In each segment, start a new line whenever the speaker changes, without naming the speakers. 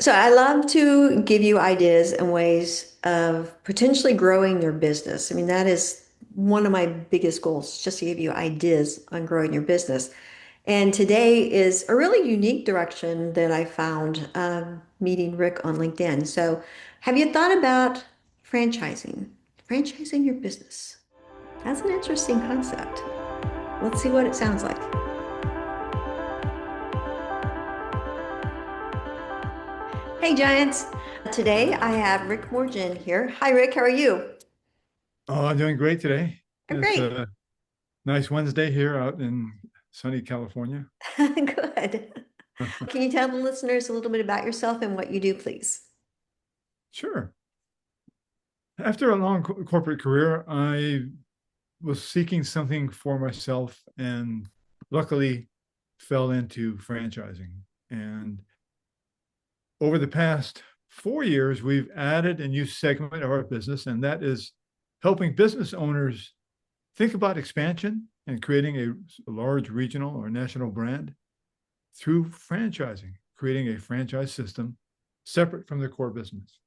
So I love to give you ideas and ways of potentially growing your business. I mean, that is one of my biggest goals, just to give you ideas on growing your business. And today is a really unique direction that I found meeting Rick on LinkedIn. So have you thought about franchising? Franchising your business. That's an interesting concept. Let's see what it sounds like. Hey, Giants. Today I have Rick Morgin here. Hi, Rick. How are you?
Oh, I'm doing great today.
I'm
It's
great.
a nice Wednesday here out in sunny California.
Good. Can you tell the listeners a little bit about yourself and what you do, please?
Sure. After a long corporate career, I was seeking something for myself and luckily fell into franchising. And over the past 4 years, we've added a new segment of our business, and that is helping business owners think about expansion and creating a large regional or national brand through franchising, creating a franchise system separate from the core business.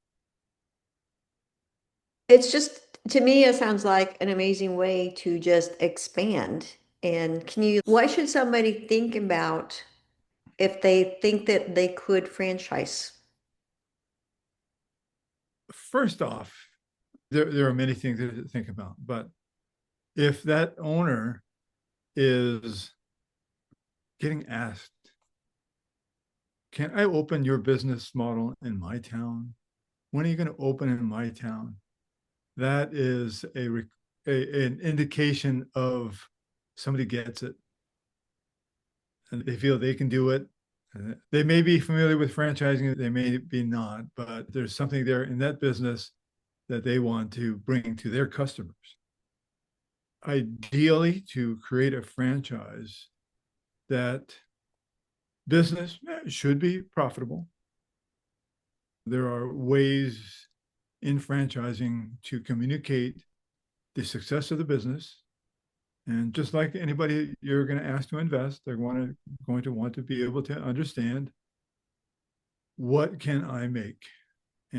It's just, to me, it sounds like an amazing way to just expand. And why should somebody think about if they think that they could franchise?
First off, there are many things to think about, but if that owner is getting asked, can I open your business model in my town? When are you going to open in my town? That is an indication of somebody gets it and they feel they can do it. They may be familiar with franchising, they may be not, but there's something there in that business that they want to bring to their customers. Ideally, to create a franchise that business should be profitable. There are ways in franchising to communicate the success of the business. And just like anybody you're going to ask to invest, they're going to want to be able to understand what can I make?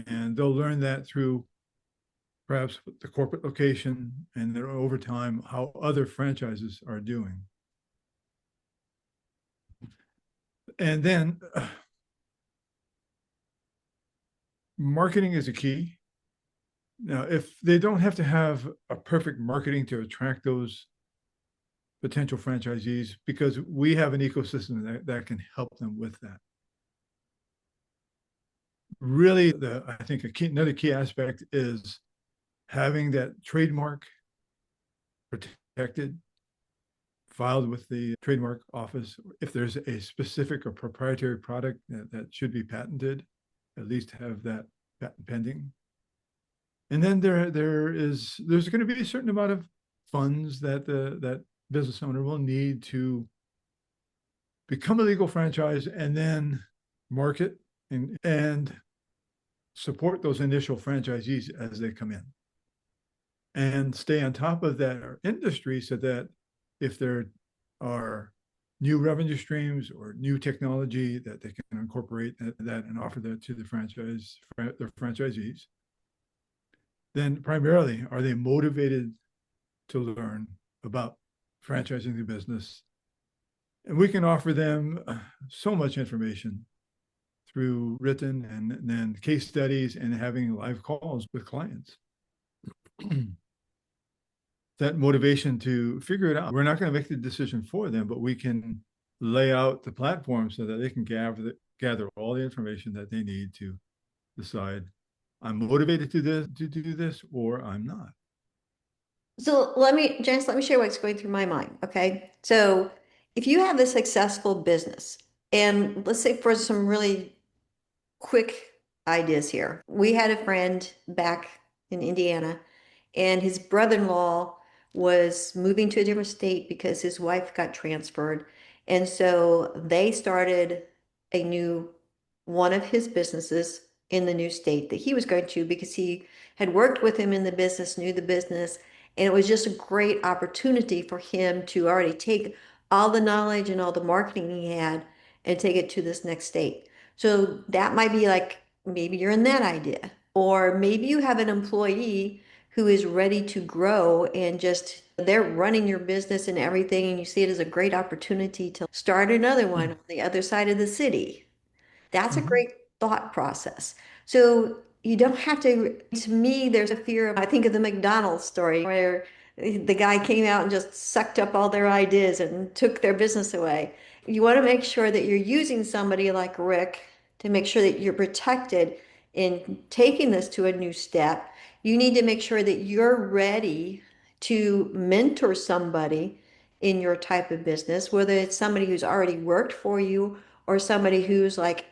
And they'll learn that through perhaps the corporate location and then over time how other franchises are doing. And then marketing is a key. Now, if they don't have to have a perfect marketing to attract those potential franchisees, because we have an ecosystem that can help them with that. Really, I think another key aspect is having that trademark protected, filed with the trademark office. If there's a specific or proprietary product that should be patented, at least have that patent pending. And then there's going to be a certain amount of funds that business owner will need to become a legal franchise and then market and support those initial franchisees as they come in and stay on top of that industry so that if there are new revenue streams or new technology that they can incorporate that and offer that to their franchisees, then primarily are they motivated to learn about franchising the business. And we can offer them so much information through written and then case studies and having live calls with clients. That motivation to figure it out. We're not going to make the decision for them, but we can lay out the platform so that they can gather all the information that they need to decide I'm motivated to do this or I'm not.
So Janice, let me share what's going through my mind. Okay. So if you have a successful business, and let's say for some really quick ideas here, we had a friend back in Indiana, and his brother-in-law was moving to a different state because his wife got transferred. And so they started a new one of his businesses in the new state that he was going to because he had worked with him in the business, knew the business, and it was just a great opportunity for him to already take all the knowledge and all the marketing he had and take it to this next state. So that might be like maybe you're in that idea. Or maybe you have an employee who is ready to grow and just they're running your business and everything, and you see it as a great opportunity to start another one on the other side of the city. That's a
Mm-hmm.
great thought process. So you don't have to me, there's a fear of, I think of the McDonald's story where the guy came out and just sucked up all their ideas and took their business away. You want to make sure that you're using somebody like Rick to make sure that you're protected in taking this to a new step. You need to make sure that you're ready to mentor somebody in your type of business, whether it's somebody who's already worked for you or somebody who's like,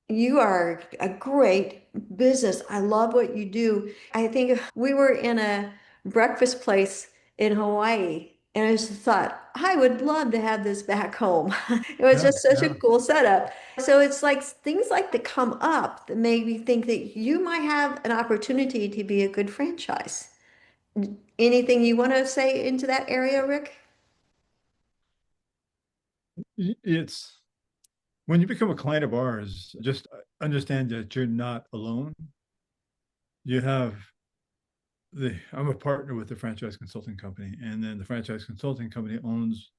you are a great business. I love what you do. I think we were in a breakfast place in Hawaii, and I just thought, I would love to have this back home. It was
Yeah,
just such a
yeah.
cool setup. So it's like things like that come up that make me think that you might have an opportunity to be a good franchise. Anything you want to say into that area, Rick?
It's when you become a client of ours, just understand that you're not alone. You have I'm a partner with the franchise consulting company, and then the franchise consulting company owns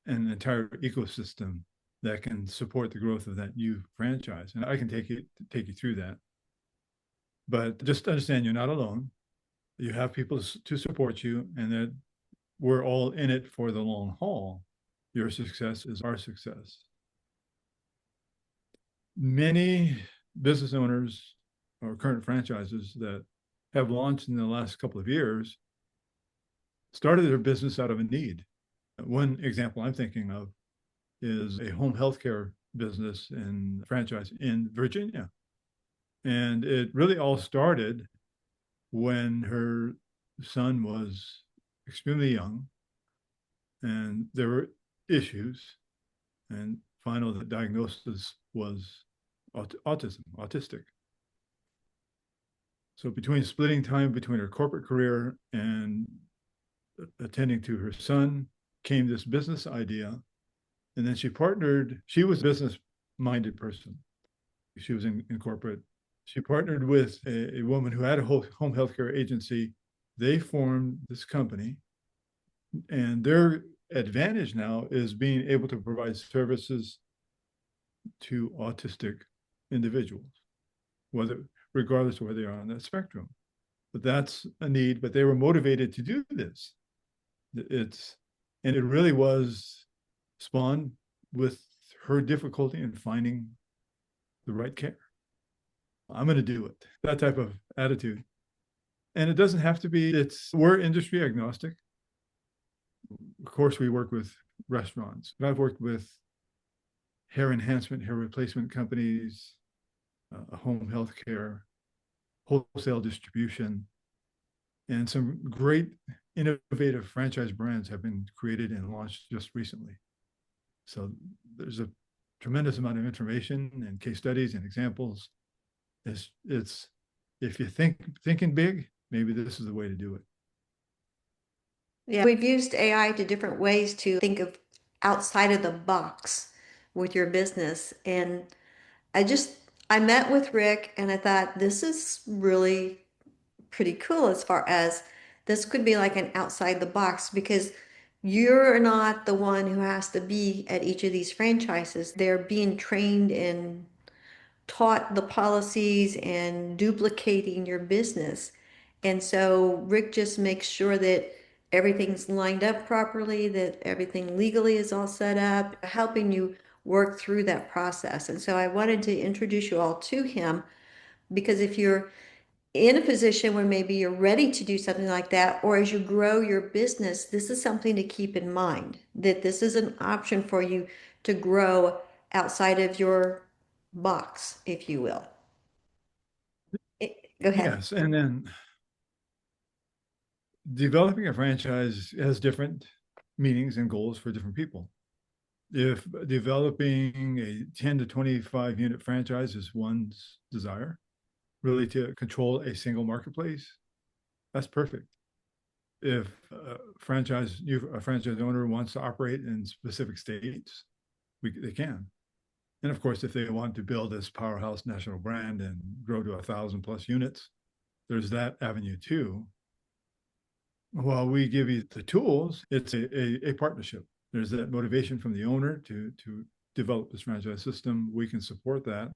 an entire ecosystem that can support the growth of that new franchise. And I can take you through that. But just understand you're not alone. You have people to support you, and that we're all in it for the long haul. Your success is our success. Many business owners or current franchises that have launched in the last couple of years started their business out of a need. One example I'm thinking of is a home healthcare business and franchise in Virginia. And it really all started when her son was extremely young and there were issues. And final the diagnosis was autistic. So between splitting time between her corporate career and attending to her son came this business idea. And then she was a business minded person. She was in corporate. She partnered with a woman who had a home healthcare agency. They formed this company, and their advantage now is being able to provide services to autistic individuals, whether regardless of where they are on that spectrum. But that's a need. But they were motivated to do this. It's and it really was spawned with her difficulty in finding the right care. I'm going to do it. That type of attitude. And it doesn't have to be, we're industry agnostic. Of course, we work with restaurants, but I've worked with hair enhancement, hair replacement companies, home health care, wholesale distribution, and some great innovative franchise brands have been created and launched just recently. So there's a tremendous amount of information and case studies and examples. It's if you thinking big, maybe this is the way to do it.
Yeah, we've used AI to different ways to think of outside of the box with your business. And I just, I met with Rick and I thought this is really pretty cool as far as this could be like an outside the box because you're not the one who has to be at each of these franchises. They're being trained and taught the policies and duplicating your business. And so Rick just makes sure that everything's lined up properly, that everything legally is all set up, helping you work through that process. And so I wanted to introduce you all to him because if you're in a position where maybe you're ready to do something like that, or as you grow your business, this is something to keep in mind that this is an option for you to grow outside of your box, if you will. Go ahead.
Yes, and then developing a franchise has different meanings and goals for different people. If developing a 10 to 25 unit franchise is one's desire, really to control a single marketplace, that's perfect. If a franchise owner wants to operate in specific states, they can. And of course, if they want to build this powerhouse national brand and grow to 1,000+ units, there's that avenue too. While we give you the tools, it's a partnership. There's that motivation from the owner to develop this franchise system. We can support that.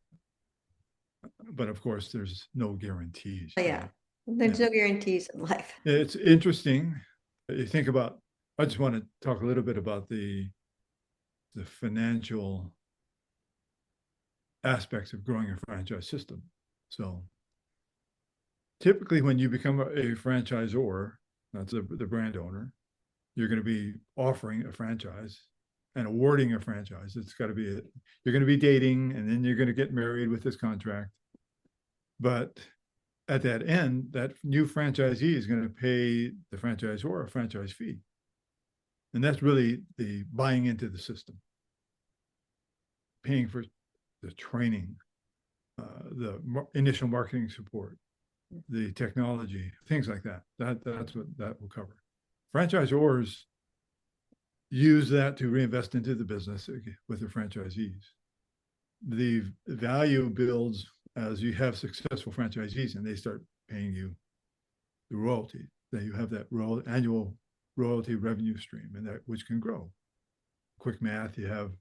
But of course, there's no guarantees,
Yeah,
right?
there's
Yeah.
no guarantees in life.
It's interesting. You think about, I just want to talk a little bit about the financial aspects of growing a franchise system. So typically when you become a franchisor, that's the brand owner, you're going to be offering a franchise and awarding a franchise. It's got to be, you're going to be dating and then you're going to get married with this contract. But at that end, that new franchisee is going to pay the franchisor a franchise fee. And that's really the buying into the system, paying for the training, the initial marketing support, the technology, things like that. That's what that will cover. Franchisors use that to reinvest into the business with the franchisees. The value builds as you have successful franchisees and they start paying you the royalty. That you have that annual royalty revenue stream, and that which can grow. Quick math: you have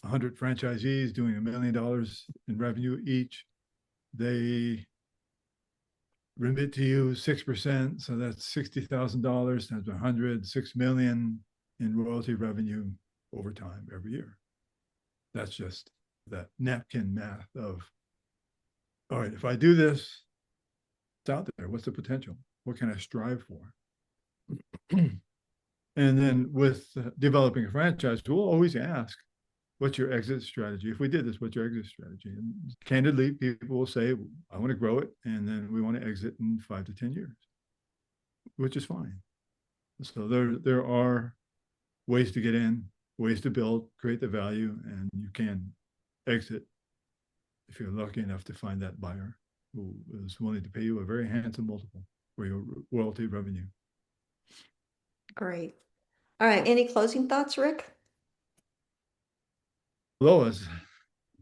100 franchisees doing $1 million in revenue each. They remit to you 6%, so that's $60,000 times 100, 6 million in royalty revenue over time every year. That's just that napkin math of, all right, if I do this, it's out there. What's the potential? What can I strive for? And then with developing a franchise, we'll always ask, what's your exit strategy? If we did this, what's your exit strategy? And candidly, people will say, I want to grow it, and then we want to exit in 5 to 10 years, which is fine. So there are ways to get in, ways to build, create the value, and you can exit if you're lucky enough to find that buyer who is willing to pay you a very handsome multiple for your royalty revenue.
Great. All right. Any closing thoughts, Rick?
Lois,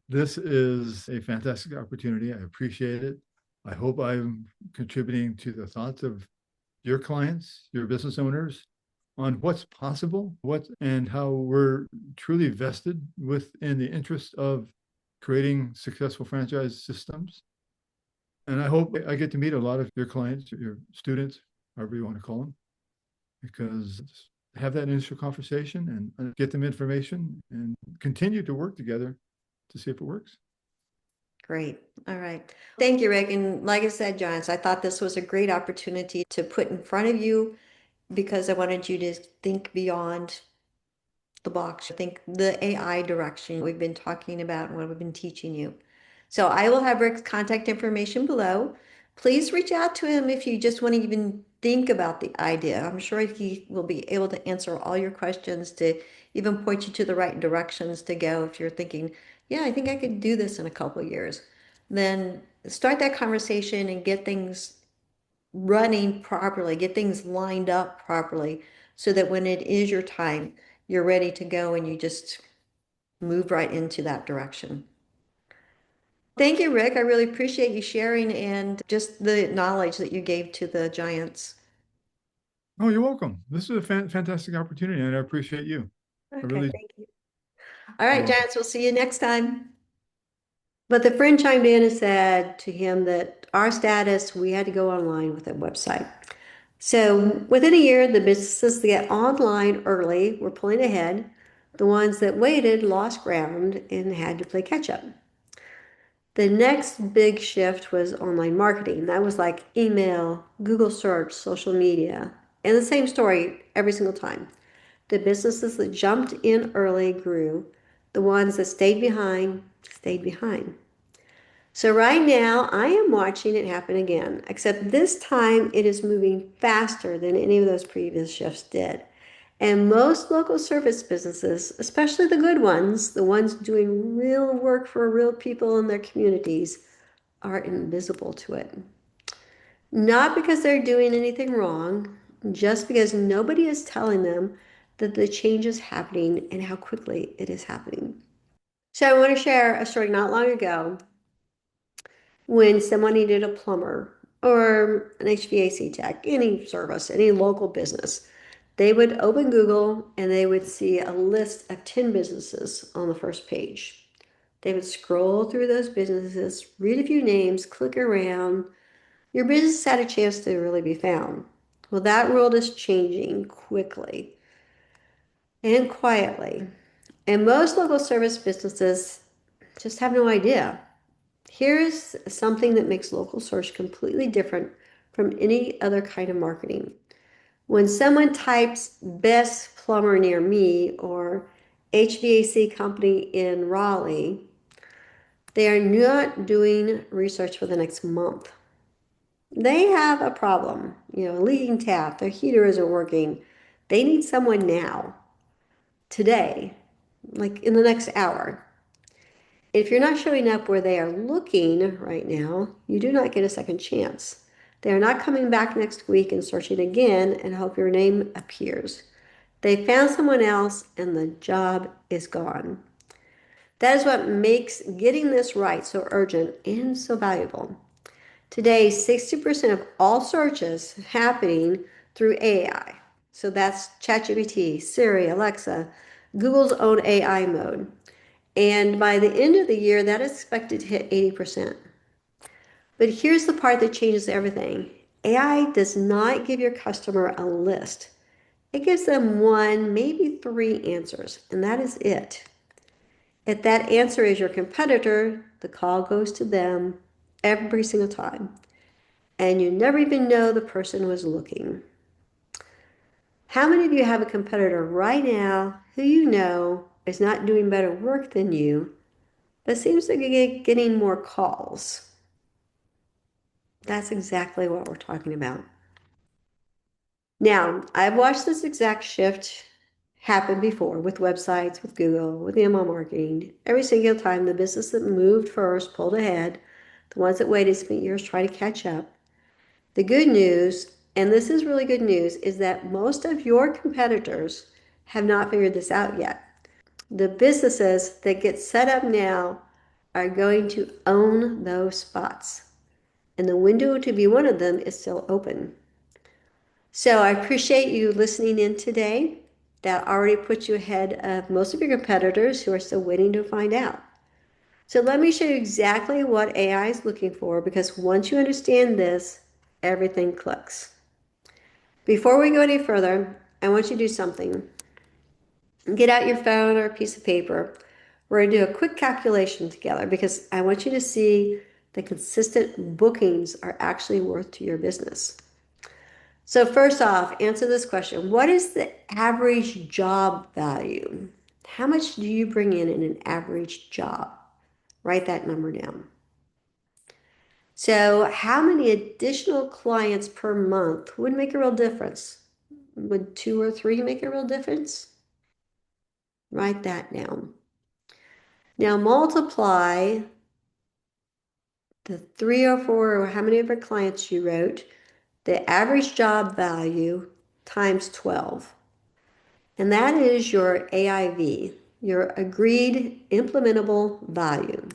this is a fantastic opportunity. I appreciate it. I hope I'm contributing to the thoughts of your clients, your business owners, on what's possible, and how we're truly vested within the interest of creating successful franchise systems. And I hope I get to meet a lot of your clients, your students, however you want to call them, because have that initial conversation and get them information and continue to work together to see if it works.
Great. All right. Thank you, Rick. And like I said, John, so I thought this was a great opportunity to put in front of you because I wanted you to think beyond the box. I think the AI direction we've been talking about and what we've been teaching you. So I will have Rick's contact information below. Please reach out to him if you just want to even think about the idea. I'm sure he will be able to answer all your questions, to even point you to the right directions to go if you're thinking, yeah, I think I could do this in a couple of years. Then start that conversation and get things running properly, get things lined up properly so that when it is your time, you're ready to go and you just move right into that direction. Thank you, Rick. I really appreciate you sharing and just the knowledge that you gave to the Giants.
Oh, you're welcome. This is a fantastic opportunity, and I appreciate you. I
Okay,
really.
thank you. All
You're
right,
welcome.
Giants, we'll see you next time. But the friend chimed in and said to him that our status, we had to go online with a website. So within a year, the businesses that get online early were pulling ahead. The ones that waited lost ground and had to play catch up. The next big shift was online marketing. That was like email, Google search, social media, and the same story every single time. The businesses that jumped in early grew. The ones that stayed behind stayed behind. So right now, I am watching it happen again, except this time it is moving faster than any of those previous shifts did. And most local service businesses, especially the good ones, the ones doing real work for real people in their communities, are invisible to it. Not because they're doing anything wrong, just because nobody is telling them that the change is happening and how quickly it is happening.
So I want to share a story not long ago when someone needed a plumber or an HVAC tech, any service, any local business. They would open Google and they would see a list of 10 businesses on the first page. They would scroll through those businesses, read a few names, click around. Your business had a chance to really be found. Well, that world is changing quickly and quietly. And most local service businesses just have no idea. Here's something that makes local search completely different from any other kind of marketing. When someone types best plumber near me or HVAC company in Raleigh, they are not doing research for the next month. They have a problem, a leaking tap, their heater isn't working. They need someone now, today, like in the next hour. If you're not showing up where they are looking right now, you do not get a second chance. They are not coming back next week and searching again and hope your name appears. They found someone else and the job is gone. That is what makes getting this right so urgent and so valuable. Today, 60% of all searches happening through AI. So that's ChatGPT, Siri, Alexa, Google's own AI mode. And by the end of the year, that is expected to hit 80%. But here's the part that changes everything. AI does not give your customer a list. It gives them one, maybe three answers, and that is it. If that answer is your competitor, the call goes to them every single time. And you never even know the person was looking. How many of you have a competitor right now who you know is not doing better work than you, but seems to be getting more calls? That's exactly what we're talking about. Now, I've watched this exact shift happen before with websites, with Google, with email marketing. Every single time the business that moved first pulled ahead, the ones that waited spent years trying to catch up. The good news, and this is really good news, is that most of your competitors have not figured this out yet. The businesses that get set up now are going to own those spots, and the window to be one of them is still open. So I appreciate you listening in today. That already puts you ahead of most of your competitors who are still waiting to find out. So let me show you exactly what AI is looking for, because once you understand this, everything clicks. Before we go any further, I want you to do something. Get out your phone or a piece of paper. We're going to do a quick calculation together because I want you to see the consistent bookings are actually worth to your business. So first off, answer this question. What is the average job value? How much do you bring in an average job? Write that number down. So how many additional clients per month would make a real difference? Would two or three make a real difference? Write that down. Now multiply the three or four or how many of your clients you wrote, the average job value times 12. And that is your AIV, your agreed implementable value.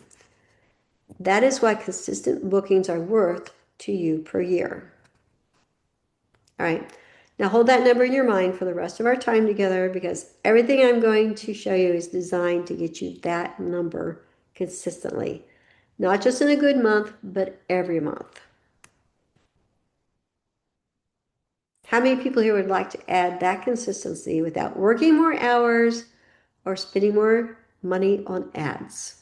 That is what consistent bookings are worth to you per year. All right. Now hold that number in your mind for the rest of our time together, because everything I'm going to show you is designed to get you that number consistently. Not just in a good month, but every month. How many people here would like to add that consistency without working more hours or spending more money on ads?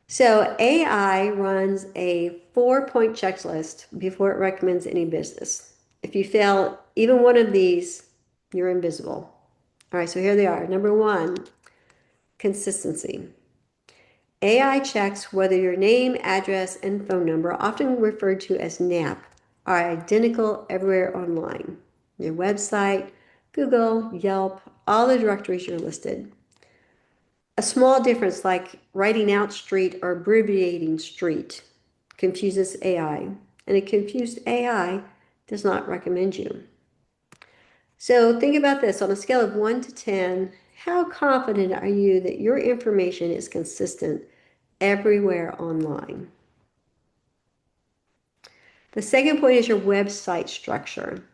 So AI runs a 4-point checklist before it recommends any business. If you fail even one of these, you're invisible. All right, so here they are. Number one, consistency. AI checks whether your name, address, and phone number, often referred to as NAP, are identical everywhere online. Your website, Google, Yelp, all the directories you're listed. A small difference like writing out street or abbreviating street confuses AI, and a confused AI does not recommend you. So think about this. On a scale of 1 to 10, How confident are you that your information is consistent everywhere online? The second point is your website structure.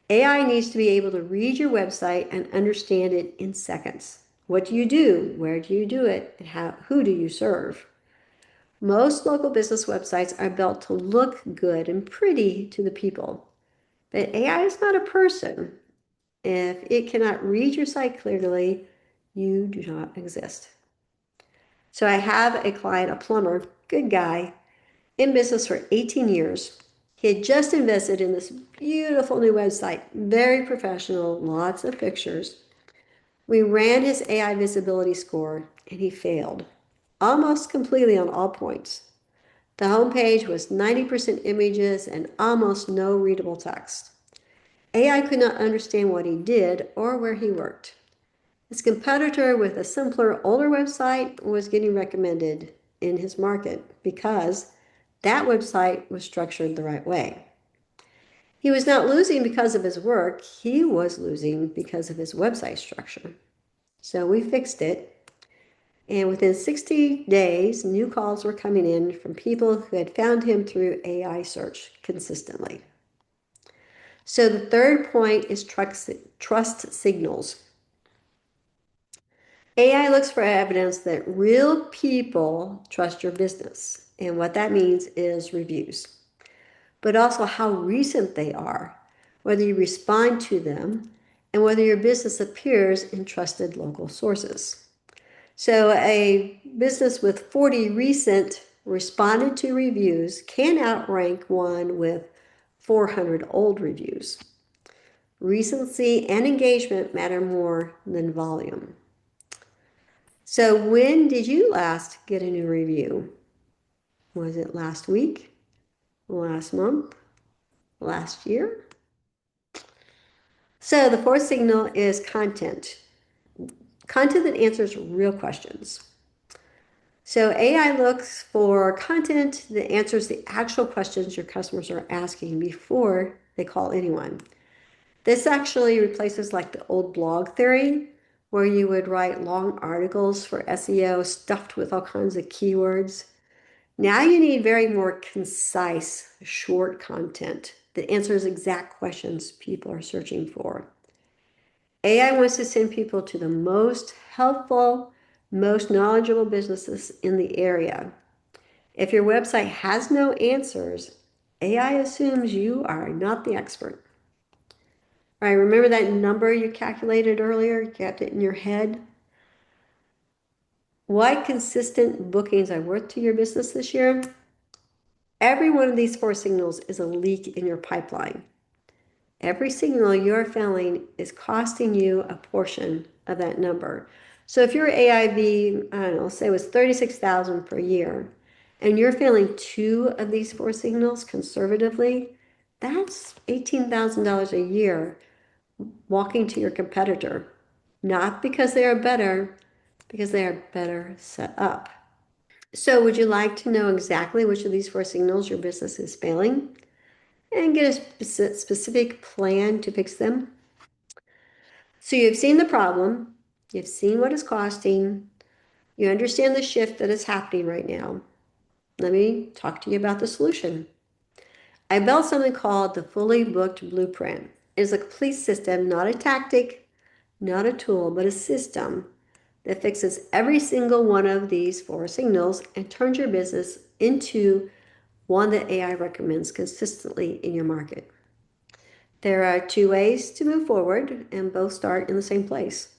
AI needs to be able to read your website and understand it in seconds. What do you do? Where do you do it? And who do you serve? Most local business websites are built to look good and pretty to the people. But AI is not a person. If it cannot read your site clearly, you do not exist. So I have a client, a plumber, good guy, in business for 18 years. He had just invested in this beautiful new website, very professional, lots of pictures. We ran his AI visibility score and he failed almost completely on all points. The homepage was 90% images and almost no readable text. AI could not understand what he did or where he worked. His competitor with a simpler, older website was getting recommended in his market because that website was structured the right way. He was not losing because of his work, he was losing because of his website structure. So we fixed it, and within 60 days, new calls were coming in from people who had found him through AI search consistently. So the third point is trust signals. AI looks for evidence that real people trust your business. And what that means is reviews, but also how recent they are, whether you respond to them, and whether your business appears in trusted local sources. So a business with 40 recent responded to reviews can outrank one with 400 old reviews. Recency and engagement matter more than volume. So when did you last get a new review? Was it last week? Last month? Last year? So the fourth signal is content. Content that answers real questions. So AI looks for content that answers the actual questions your customers are asking before they call anyone. This actually replaces like the old blog theory, where you would write long articles for SEO stuffed with all kinds of keywords. Now you need very more concise, short content that answers exact questions people are searching for. AI wants to send people to the most helpful, most knowledgeable businesses in the area. If your website has no answers, AI assumes you are not the expert. All right, remember that number you calculated earlier? You kept it in your head? What consistent bookings are worth to your business this year? Every one of these four signals is a leak in your pipeline. Every signal you're failing is costing you a portion of that number. So if your AIV, I don't know, say it was 36,000 per year, and you're failing two of these four signals conservatively, that's $18,000 a year walking to your competitor. Not because they are better, because they are better set up. So would you like to know exactly which of these four signals your business is failing and get a specific plan to fix them? So you've seen the problem, you've seen what it's costing, you understand the shift that is happening right now. Let me talk to you about the solution. I built something called the Fully Booked Blueprint. It is a complete system, not a tactic, not a tool, but a system that fixes every single one of these four signals and turns your business into one that AI recommends consistently in your market. There are two ways to move forward, and both start in the same place.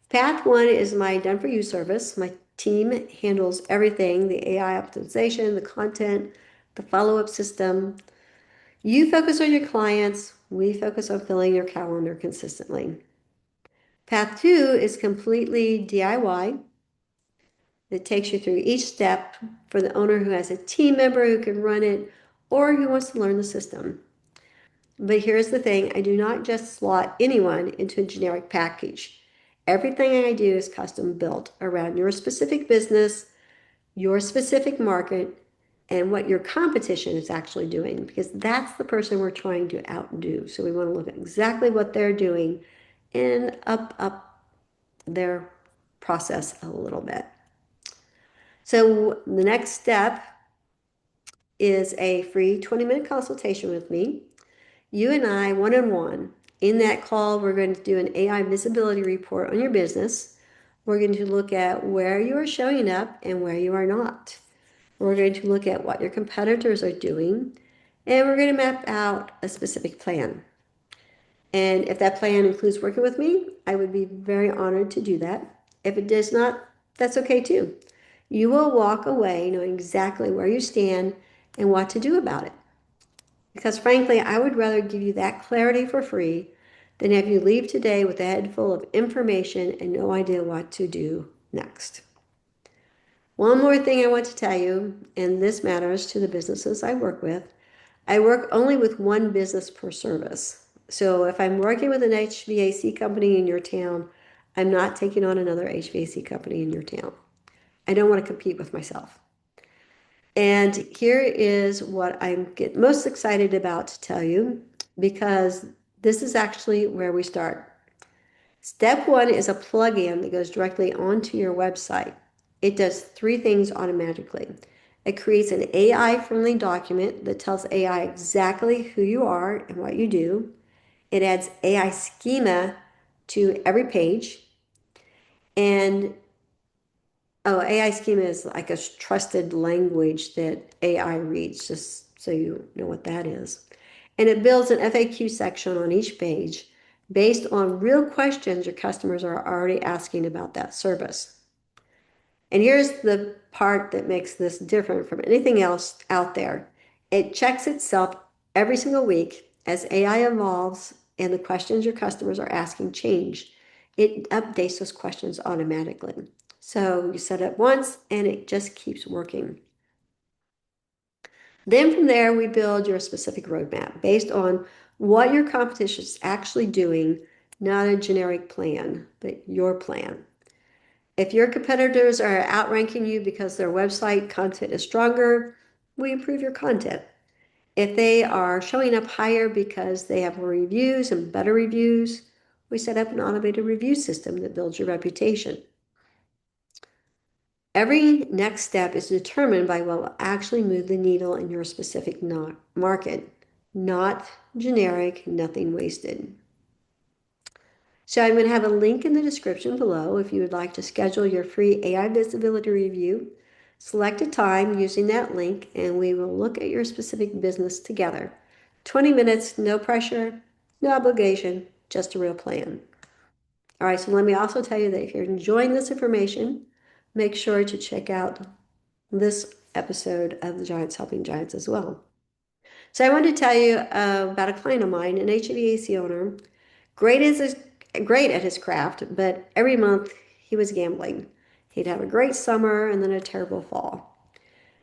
Path one is my done for you service. My team handles everything, the AI optimization, the content, the follow-up system. You focus on your clients, we focus on filling your calendar consistently. Path two is completely DIY. It takes you through each step for the owner who has a team member who can run it or who wants to learn the system. But here's the thing, I do not just slot anyone into a generic package. Everything I do is custom built around your specific business, your specific market, and what your competition is actually doing, because that's the person we're trying to outdo. So we want to look at exactly what they're doing and up their process a little bit. So the next step is a free 20-minute consultation with me. You and I, one-on-one. In that call, we're going to do an AI visibility report on your business. We're going to look at where you are showing up and where you are not. We're going to look at what your competitors are doing, and we're going to map out a specific plan. And if that plan includes working with me, I would be very honored to do that. If it does not, that's okay too. You will walk away knowing exactly where you stand and what to do about it. Because frankly, I would rather give you that clarity for free than have you leave today with a head full of information and no idea what to do next. One more thing I want to tell you, and this matters to the businesses I work with. I work only with one business per service. So if I'm working with an HVAC company in your town, I'm not taking on another HVAC company in your town. I don't want to compete with myself. And here is what I get most excited about to tell you, because this is actually where we start. Step one is a plugin that goes directly onto your website. It does three things automatically. It creates an AI-friendly document that tells AI exactly who you are and what you do. It adds AI schema to every page. And AI schema is like a trusted language that AI reads, just so you know what that is. And it builds an FAQ section on each page based on real questions your customers are already asking about that service. And here's the part that makes this different from anything else out there. It checks itself every single week as AI evolves and the questions your customers are asking change. It updates those questions automatically. So you set it once and it just keeps working. Then from there, we build your specific roadmap based on what your competition is actually doing, not a generic plan, but your plan. If your competitors are outranking you because their website content is stronger, we improve your content. If they are showing up higher because they have more reviews and better reviews, we set up an automated review system that builds your reputation. Every next step is determined by what will actually move the needle in your specific market, not generic, nothing wasted. So I'm going to have a link in the description below if you would like to schedule your free AI visibility review. Select a time using that link and we will look at your specific business together. 20 minutes, no pressure, no obligation, just a real plan. All right, so let me also tell you that if you're enjoying this information, make sure to check out this episode of the Giants Helping Giants as well. So I wanted to tell you about a client of mine, an HVAC owner, great at his craft, but every month he was gambling. He'd have a great summer and then a terrible fall.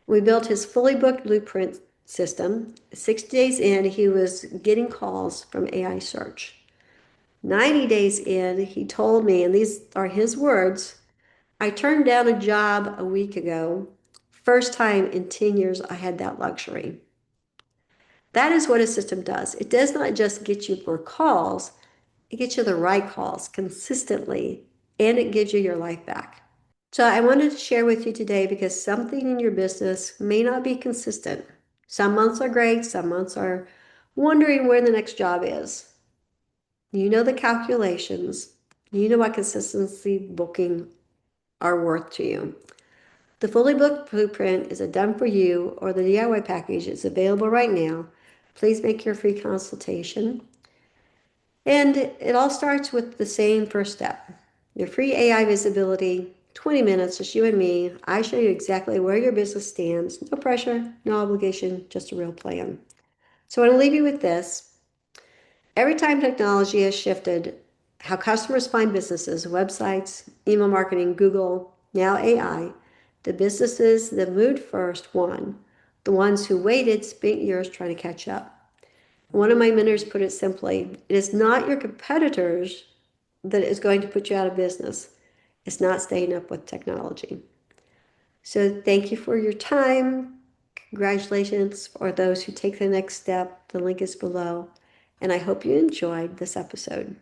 We built his fully booked blueprint system. 60 days in, he was getting calls from AI search. 90 days in, he told me, and these are his words, I turned down a job a week ago. First time in 10 years I had that luxury. That is what a system does. It does not just get you more calls, it gets you the right calls consistently, and it gives you your life back. So I wanted to share with you today because something in your business may not be consistent. Some months are great, some months are wondering where the next job is. You know the calculations. You know what consistency booking are worth to you. The fully booked blueprint is a done for you or the DIY package is available right now. Please make your free consultation. And it all starts with the same first step. Your free AI visibility, 20 minutes, just you and me. I show you exactly where your business stands. No pressure, no obligation, just a real plan. So I want to leave you with this. Every time technology has shifted how customers find businesses, websites, email marketing, Google, now AI, the businesses that moved first won. The ones who waited spent years trying to catch up. One of my mentors put it simply, it is not your competitors that is going to put you out of business. It's not staying up with technology. So thank you for your time. Congratulations for those who take the next step. The link is below. And I hope you enjoyed this episode.